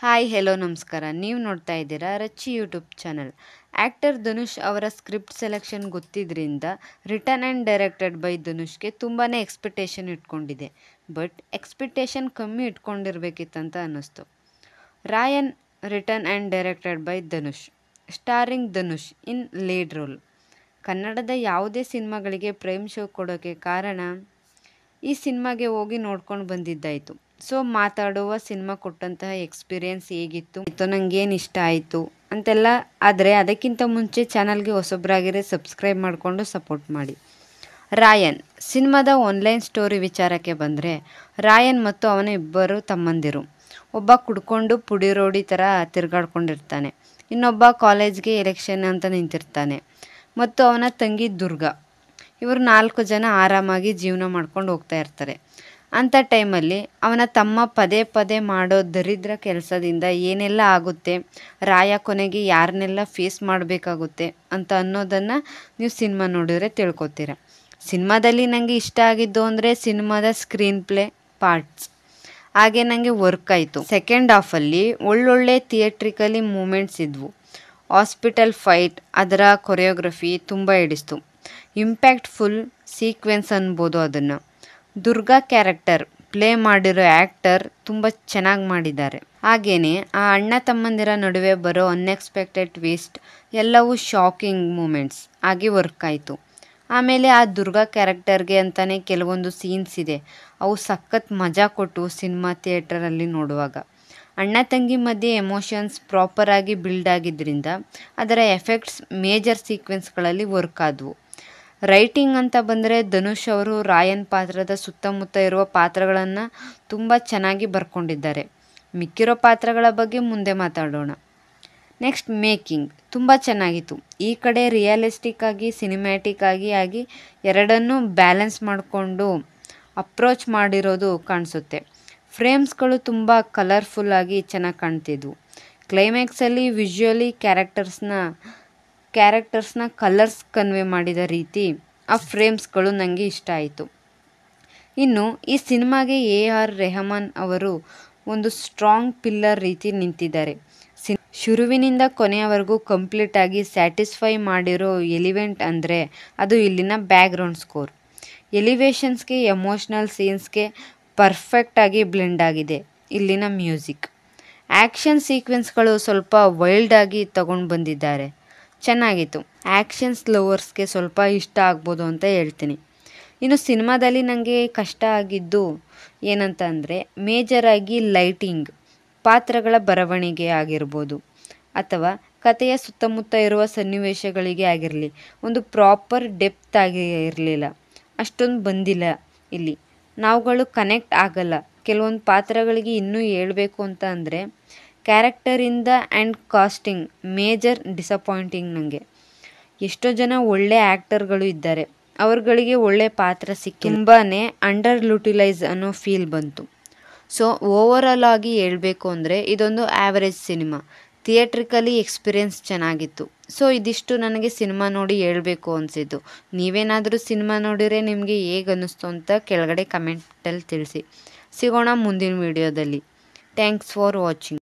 Hi hello ನಮಸ್ಕಾರ. ನೀವು ನೋಡ್ತಾ ಇದ್ದೀರಾ Rachchi YouTube channel. Actor Dhanush ಅವರ ಸ್ಕ್ರಿಪ್ಟ್ ಸೆಲೆಕ್ಷನ್ ಗೊತ್ತಿದ್ದರಿಂದ ರಿಟರ್ನ್ ಆ್ಯಂಡ್ ಡೈರೆಕ್ಟೆಡ್ ಬೈ ಧನುಷ್ಗೆ ತುಂಬಾ ಎಕ್ಸ್ಪೆಕ್ಟೇಷನ್ ಇಟ್ಕೊಂಡಿದೆ. ಬಟ್ ಎಕ್ಸ್ಪೆಕ್ಟೇಷನ್ ಕಮ್ಮಿ ಇಟ್ಕೊಂಡಿರ್ಬೇಕಿತ್ತಂತ ಅನ್ನಿಸ್ತು. Raayan return and directed by Dhanush, starring Dhanush in lead role. ಕನ್ನಡದ ಯಾವುದೇ ಸಿನಿಮಾಗಳಿಗೆ ಪ್ರೈಮ್ ಶೋ ಕೊಡೋಕ್ಕೆ ಕಾರಣ ಈ ಸಿನಿಮಾಗೆ ಹೋಗಿ ನೋಡ್ಕೊಂಡು ಬಂದಿದ್ದಾಯಿತು. ಸೊ ಮಾತಾಡುವ ಸಿನಿಮಾ ಕೊಟ್ಟಂತಹ ಎಕ್ಸ್ಪೀರಿಯೆನ್ಸ್ ಹೇಗಿತ್ತು, ನನಗೇನು ಇಷ್ಟ ಆಯಿತು ಅಂತೆಲ್ಲ. ಆದರೆ ಅದಕ್ಕಿಂತ ಮುಂಚೆ ಚಾನಲ್ಗೆ ಹೊಸಬ್ರಾಗಿರೆ ಸಬ್ಸ್ಕ್ರೈಬ್ ಮಾಡಿಕೊಂಡು ಸಪೋರ್ಟ್ ಮಾಡಿ. ರಾಯನ್ ಸಿನಿಮಾದ ಆನ್ಲೈನ್ ಸ್ಟೋರಿ ವಿಚಾರಕ್ಕೆ ಬಂದರೆ, ರಾಯನ್ ಮತ್ತು ಅವನ ಇಬ್ಬರು ತಮ್ಮಂದಿರು. ಒಬ್ಬ ಕುಡ್ಕೊಂಡು ಪುಡಿ ರೋಡಿ ಥರ ತಿರುಗಾಡ್ಕೊಂಡಿರ್ತಾನೆ, ಇನ್ನೊಬ್ಬ ಕಾಲೇಜ್ಗೆ ಎಲೆಕ್ಷನ್ ಅಂತ ನಿಂತಿರ್ತಾನೆ, ಮತ್ತು ಅವನ ತಂಗಿ ದುರ್ಗಾ. ಇವರು 4 ಜನ ಆರಾಮಾಗಿ ಜೀವನ ಮಾಡ್ಕೊಂಡು ಹೋಗ್ತಾ ಇರ್ತಾರೆ. ಅಂಥ ಟೈಮಲ್ಲಿ ಅವನ ತಮ್ಮ ಪದೇ ಪದೇ ಮಾಡೋ ದರಿದ್ರ ಕೆಲಸದಿಂದ ಏನೆಲ್ಲ ಆಗುತ್ತೆ, ರಾಯ ಕೊನೆಗೆ ಯಾರನ್ನೆಲ್ಲ ಫೇಸ್ ಮಾಡಬೇಕಾಗುತ್ತೆ ಅಂತ ಅನ್ನೋದನ್ನು ನೀವು ಸಿನಿಮಾ ನೋಡಿದರೆ ತಿಳ್ಕೊತೀರ. ಸಿನಿಮಾದಲ್ಲಿ ನನಗೆ ಇಷ್ಟ ಆಗಿದ್ದು ಅಂದರೆ ಸಿನಿಮಾದ ಸ್ಕ್ರೀನ್ ಪ್ಲೇ ಪಾರ್ಟ್ಸ್, ಹಾಗೆ ನನಗೆ ವರ್ಕ್ ಆಯಿತು. ಸೆಕೆಂಡ್ ಹಾಫಲ್ಲಿ ಒಳ್ಳೊಳ್ಳೆ ಥಿಯೇಟ್ರಿಕಲಿ ಮೂಮೆಂಟ್ಸ್ ಇದ್ವು. ಹಾಸ್ಪಿಟಲ್ ಫೈಟ್, ಅದರ ಕೊರಿಯೋಗ್ರಫಿ ತುಂಬ ಹಿಡಿಸ್ತು. ಇಂಪ್ಯಾಕ್ಟ್ಫುಲ್ ಸೀಕ್ವೆನ್ಸ್ ಅನ್ಬೋದು ಅದನ್ನು. ದುರ್ಗಾ ಕ್ಯಾರೆಕ್ಟರ್ ಪ್ಲೇ ಮಾಡಿರೋ ಆ್ಯಕ್ಟರ್ ತುಂಬ ಚೆನ್ನಾಗಿ ಮಾಡಿದ್ದಾರೆ. ಹಾಗೆಯೇ ಆ ಅಣ್ಣ ತಮ್ಮಂದಿರ ನಡುವೆ ಬರೋ ಅನ್ಎಕ್ಸ್ಪೆಕ್ಟೆಡ್ ಟ್ವಿಸ್ಟ್ ಎಲ್ಲವೂ ಶಾಕಿಂಗ್ ಮೂಮೆಂಟ್ಸ್ ಆಗಿ ವರ್ಕ್ ಆಯಿತು. ಆಮೇಲೆ ಆ ದುರ್ಗಾ ಕ್ಯಾರೆಕ್ಟರ್ಗೆ ಅಂತಲೇ ಕೆಲವೊಂದು ಸೀನ್ಸ್ ಇದೆ, ಅವು ಸಖತ್ ಮಜಾ ಕೊಟ್ಟು ಸಿನಿಮಾ ಥಿಯೇಟರಲ್ಲಿ ನೋಡುವಾಗ. ಅಣ್ಣ ತಂಗಿ ಮಧ್ಯೆ ಎಮೋಷನ್ಸ್ ಪ್ರಾಪರಾಗಿ ಬಿಲ್ಡ್ ಆಗಿದ್ದರಿಂದ ಅದರ ಎಫೆಕ್ಟ್ಸ್ ಮೇಜರ್ ಸೀಕ್ವೆನ್ಸ್ಗಳಲ್ಲಿ ವರ್ಕ್ ಆದವು. ರೈಟಿಂಗ್ ಅಂತ ಬಂದರೆ ಧನುಷ್ ಅವರು ರಾಯನ್ ಪಾತ್ರದ ಸುತ್ತಮುತ್ತ ಇರುವ ಪಾತ್ರಗಳನ್ನು ತುಂಬ ಚೆನ್ನಾಗಿ ಬರ್ಕೊಂಡಿದ್ದಾರೆ. ಮಿಕ್ಕಿರೋ ಪಾತ್ರಗಳ ಬಗ್ಗೆ ಮುಂದೆ ಮಾತಾಡೋಣ. ನೆಕ್ಸ್ಟ್ ಮೇಕಿಂಗ್ ತುಂಬ ಚೆನ್ನಾಗಿತ್ತು. ಈ ಕಡೆ ರಿಯಲಿಸ್ಟಿಕ್ ಆಗಿ ಸಿನಿಮ್ಯಾಟಿಕ್ ಆಗಿ ಎರಡನ್ನೂ ಬ್ಯಾಲೆನ್ಸ್ ಮಾಡಿಕೊಂಡು ಅಪ್ರೋಚ್ ಮಾಡಿರೋದು ಕಾಣಿಸುತ್ತೆ. ಫ್ರೇಮ್ಸ್ಗಳು ತುಂಬ ಕಲರ್ಫುಲ್ಲಾಗಿ ಚೆನ್ನಾಗಿ ಕಾಣ್ತಿದ್ವು. ಕ್ಲೈಮ್ಯಾಕ್ಸಲ್ಲಿ ವಿಜುವಲಿ ಕ್ಯಾರೆಕ್ಟರ್ಸ್ನ ಕಲರ್ಸ್ ಕನ್ವೆ ಮಾಡಿದ ರೀತಿ, ಆ ಫ್ರೇಮ್ಸ್ಗಳು ನನಗೆ ಇಷ್ಟ ಆಯಿತು. ಇನ್ನು ಈ ಸಿನಿಮಾಗೆ AR ರೆಹಮಾನ್ ಅವರು ಒಂದು ಸ್ಟ್ರಾಂಗ್ ಪಿಲ್ಲರ್ ರೀತಿ ನಿಂತಿದ್ದಾರೆ. ಶುರುವಿನಿಂದ ಕೊನೆಯವರೆಗೂ ಕಂಪ್ಲೀಟಾಗಿ ಸ್ಯಾಟಿಸ್ಫೈ ಮಾಡಿರೋ ಎಲಿಮೆಂಟ್ ಅಂದರೆ ಅದು ಇಲ್ಲಿನ ಬ್ಯಾಕ್ಗ್ರೌಂಡ್ ಸ್ಕೋರ್. ಎಲಿವೇಷನ್ಸ್ಗೆ, ಎಮೋಷ್ನಲ್ ಸೀನ್ಸ್ಗೆ ಪರ್ಫೆಕ್ಟಾಗಿ ಬ್ಲೆಂಡ್ ಆಗಿದೆ ಇಲ್ಲಿನ ಮ್ಯೂಸಿಕ್. ಆ್ಯಕ್ಷನ್ ಸೀಕ್ವೆನ್ಸ್ಗಳು ಸ್ವಲ್ಪ ವೈಲ್ಡಾಗಿ ತಗೊಂಡು ಬಂದಿದ್ದಾರೆ, ಚೆನ್ನಾಗಿತ್ತು. ಆ್ಯಕ್ಷನ್ಸ್ ಲವರ್ಸ್ಗೆ ಸ್ವಲ್ಪ ಇಷ್ಟ ಆಗ್ಬೋದು ಅಂತ ಹೇಳ್ತೀನಿ. ಇನ್ನು ಸಿನಿಮಾದಲ್ಲಿ ನನಗೆ ಕಷ್ಟ ಆಗಿದ್ದು ಏನಂತ ಅಂದರೆ, ಮೇಜರಾಗಿ ಲೈಟಿಂಗ್, ಪಾತ್ರಗಳ ಬರವಣಿಗೆ ಆಗಿರ್ಬೋದು, ಅಥವಾ ಕಥೆಯ ಸುತ್ತಮುತ್ತ ಇರುವ ಸನ್ನಿವೇಶಗಳಿಗೆ ಆಗಿರಲಿ, ಒಂದು ಪ್ರಾಪರ್ ಡೆಪ್ತ್ ಆಗಿ ಇರಲಿಲ್ಲ, ಅಷ್ಟೊಂದು ಬಂದಿಲ್ಲ. ಇಲ್ಲಿ ನಾವುಗಳು ಕನೆಕ್ಟ್ ಆಗಲ್ಲ. ಕೆಲವೊಂದು ಪಾತ್ರಗಳಿಗೆ ಇನ್ನೂ ಹೇಳಬೇಕು ಅಂತ ಅಂದರೆ ಕ್ಯಾರೆಕ್ಟರಿಂದ ಆ್ಯಂಡ್ ಕಾಸ್ಟಿಂಗ್ ಮೇಜರ್ ಡಿಸಪಾಯಿಂಟಿಂಗ್ ನನಗೆ. ಎಷ್ಟೋ ಜನ ಒಳ್ಳೆ ಆ್ಯಕ್ಟರ್ಗಳು ಇದ್ದಾರೆ, ಅವ್ರುಗಳಿಗೆ ಒಳ್ಳೆ ಪಾತ್ರ ಸಿಕ್ಕಿಲ್ಲ, ತುಂಬಾ ಅಂಡರ್ ಯುಟಿಲೈಸ್ ಅನ್ನೋ ಫೀಲ್ ಬಂತು. ಸೊ ಓವರಾಲ್ ಆಗಿ ಹೇಳಬೇಕು ಅಂದರೆ ಇದೊಂದು ಆ್ಯಾವರೇಜ್ ಸಿನಿಮಾ. ಥಿಯೇಟ್ರಿಕಲಿ ಎಕ್ಸ್ಪೀರಿಯೆನ್ಸ್ ಚೆನ್ನಾಗಿತ್ತು. ಸೊ ಇದಿಷ್ಟು ನನಗೆ ಸಿನಿಮಾ ನೋಡಿ ಹೇಳಬೇಕು ಅನಿಸಿದ್ದು. ನೀವೇನಾದರೂ ಸಿನಿಮಾ ನೋಡಿದರೆ ನಿಮಗೆ ಹೇಗೆ ಅನ್ನಿಸ್ತು ಅಂತ ಕೆಳಗಡೆ ಕಮೆಂಟಲ್ಲಿ ತಿಳಿಸಿ. ಸಿಗೋಣ ಮುಂದಿನ ವಿಡಿಯೋದಲ್ಲಿ. Thanks for watching.